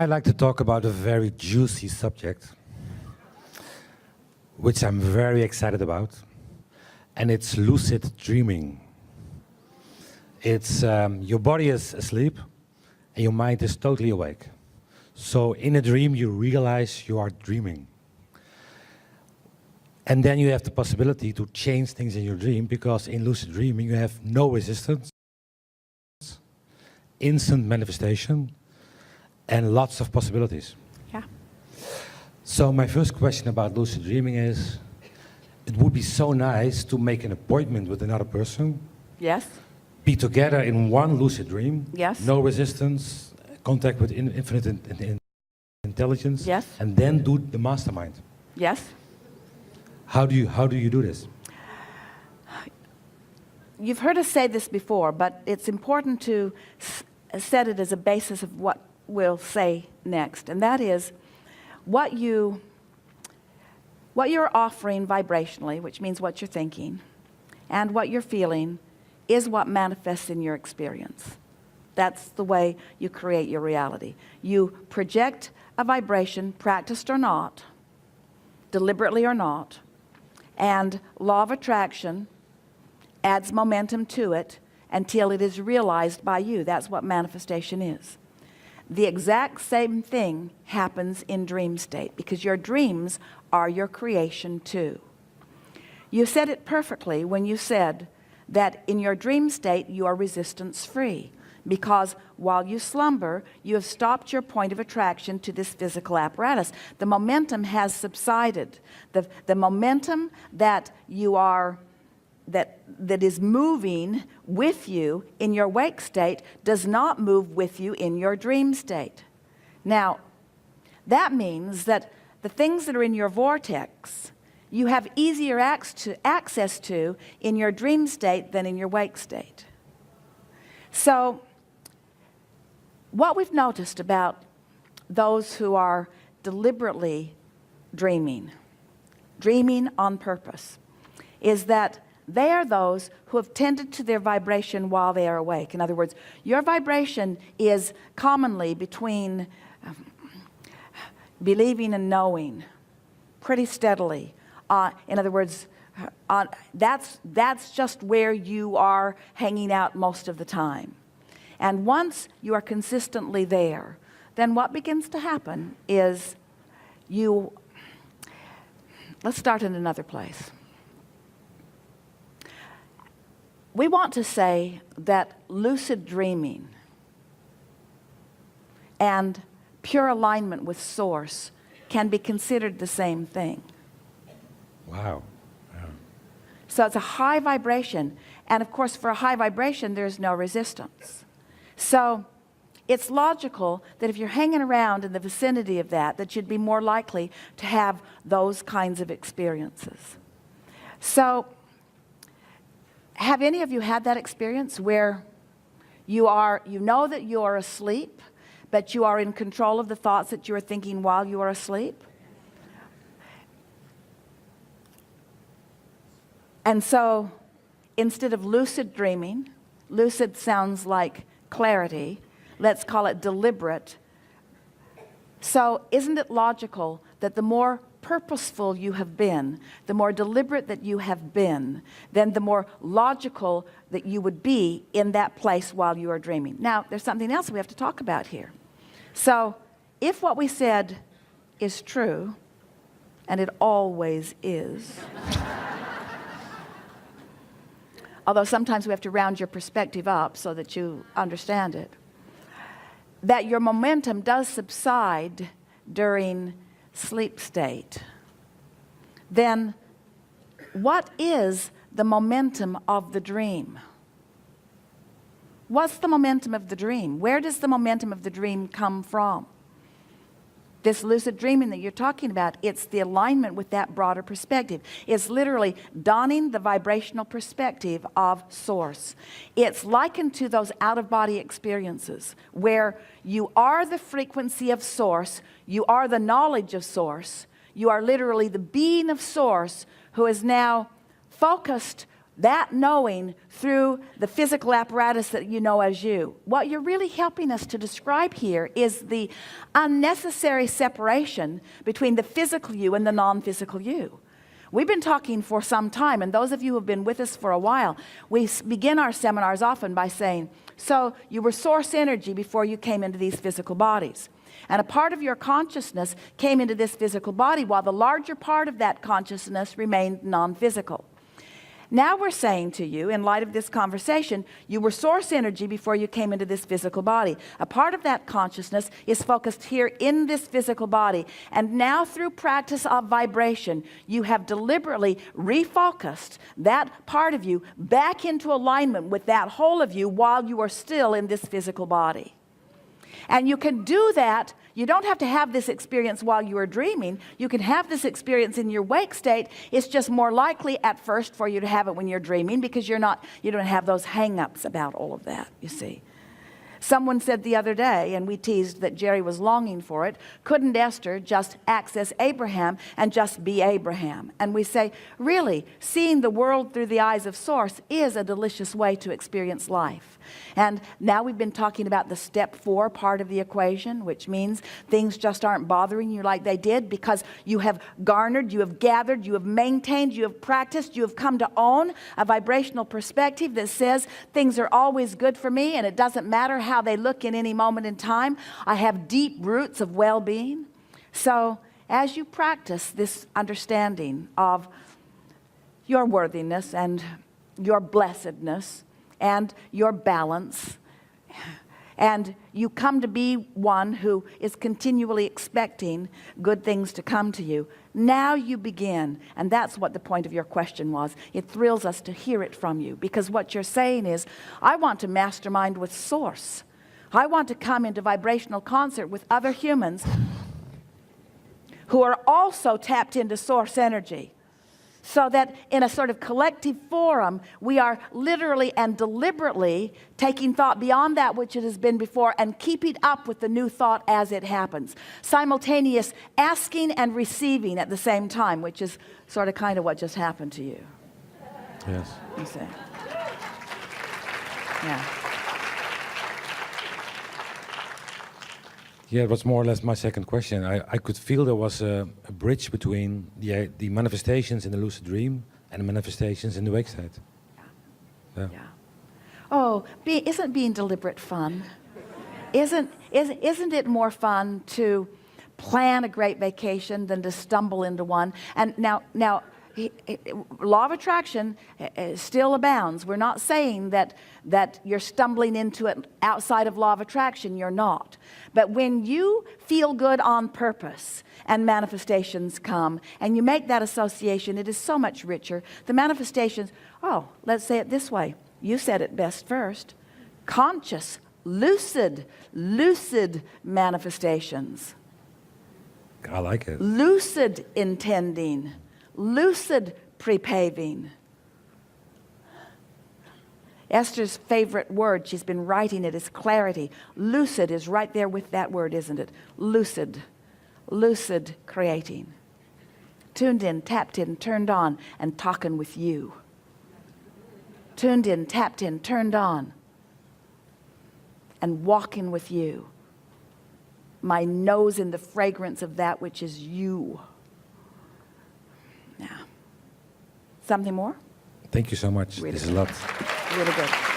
I'd like to talk about a very juicy subject, which I'm very excited about, and it's lucid dreaming. It's your body is asleep, and your mind is totally awake. So in a dream, you realize you are dreaming. And then you have the possibility to change things in your dream, because in lucid dreaming, you have no resistance, instant manifestation, and lots of possibilities. Yeah. So my first question about lucid dreaming is, it would be so nice to make an appointment with another person. Yes. Be together in one lucid dream. Yes. No resistance, contact with infinite intelligence. Yes. And then do the mastermind. Yes. How do you do this? You've heard us say this before, but it's important to set it as a basis of what we'll say next, and that is what you're offering vibrationally, which means what you're thinking, and what you're feeling is what manifests in your experience. That's the way you create your reality. You project a vibration, practiced or not, deliberately or not, and law of attraction adds momentum to it until it is realized by you. That's what manifestation is. The exact same thing happens in dream state, because your dreams are your creation too. You said it perfectly when you said that in your dream state you are resistance free, because while you slumber, you have stopped your point of attraction to this physical apparatus. The momentum has subsided. The momentum that you are that is moving with you in your wake state does not move with you in your dream state. Now, that means that the things that are in your vortex, you have easier access to in your dream state than in your wake state. So, what we've noticed about those who are deliberately dreaming on purpose, is that they are those who have tended to their vibration while they are awake. In other words, your vibration is commonly between believing and knowing pretty steadily. In other words, that's just where you are hanging out most of the time. And once you are consistently there, then what begins to happen is let's start in another place. We want to say that lucid dreaming and pure alignment with Source can be considered the same thing. Wow. Yeah. So it's a high vibration. And of course, for a high vibration, there's no resistance. So it's logical that if you're hanging around in the vicinity of that you'd be more likely to have those kinds of experiences. So, have any of you had that experience where you know that you are asleep, but you are in control of the thoughts that you are thinking while you are asleep? And so, instead of lucid dreaming, lucid sounds like clarity, let's call it deliberate. So, isn't it logical that the more purposeful you have been, the more deliberate that you have been, then the more logical that you would be in that place while you are dreaming? Now, there's something else we have to talk about here. So, if what we said is true, and it always is, although sometimes we have to round your perspective up so that you understand it, that your momentum does subside during sleep state, then what is the momentum of the dream? What's the momentum of the dream? Where does the momentum of the dream come from? This lucid dreaming that you're talking about, it's the alignment with that broader perspective. It's literally donning the vibrational perspective of Source. It's likened to those out-of-body experiences where you are the frequency of Source, you are the knowledge of Source, you are literally the being of Source who is now focused that knowing through the physical apparatus that you know as you. What you're really helping us to describe here is the unnecessary separation between the physical you and the non-physical you. We've been talking for some time, and those of you who have been with us for a while, we begin our seminars often by saying, so you were source energy before you came into these physical bodies. And a part of your consciousness came into this physical body while the larger part of that consciousness remained non-physical. Now we're saying to you, in light of this conversation, you were source energy before you came into this physical body. A part of that consciousness is focused here in this physical body. And now through practice of vibration, you have deliberately refocused that part of you back into alignment with that whole of you while you are still in this physical body. And you can do that. You don't have to have this experience while you are dreaming. You can have this experience in your wake state. It's just more likely at first for you to have it when you're dreaming because you don't have those hang-ups about all of that, you see. Someone said the other day, and we teased that Jerry was longing for it, couldn't Esther just access Abraham and just be Abraham? And we say, really, seeing the world through the eyes of Source is a delicious way to experience life. And now we've been talking about the step 4 part of the equation, which means things just aren't bothering you like they did because you have garnered, you have gathered, you have maintained, you have practiced, you have come to own a vibrational perspective that says things are always good for me and it doesn't matter how they look in any moment in time. I have deep roots of well-being. So as you practice this understanding of your worthiness and your blessedness and your balance, and you come to be one who is continually expecting good things to come to you, now you begin, and that's what the point of your question was. It thrills us to hear it from you, because what you're saying is, I want to mastermind with Source. I want to come into vibrational concert with other humans who are also tapped into Source energy. So that in a sort of collective forum, we are literally and deliberately taking thought beyond that which it has been before and keeping up with the new thought as it happens. Simultaneous asking and receiving at the same time, which is sort of kind of what just happened to you. Yes. You see? Yeah. Yeah, it was more or less my second question. I could feel there was a bridge between the manifestations in the lucid dream and the manifestations in the wake state. Yeah. Oh, isn't being deliberate fun? Isn't it more fun to plan a great vacation than to stumble into one? And now, law of attraction still abounds. We're not saying that you're stumbling into it outside of law of attraction. You're not. But when you feel good on purpose and manifestations come and you make that association, it is so much richer. The manifestations, let's say it this way. You said it best first. Conscious, lucid manifestations. I like it. Lucid intending. Lucid prepaving. Esther's favorite word, she's been writing it, is clarity. Lucid is right there with that word, isn't it? Lucid. Lucid creating. Tuned in, tapped in, turned on, and talking with you. Tuned in, tapped in, turned on, and walking with you. My nose in the fragrance of that which is you. Now, something more? Thank you so much. Really This is a good. lot. Really good.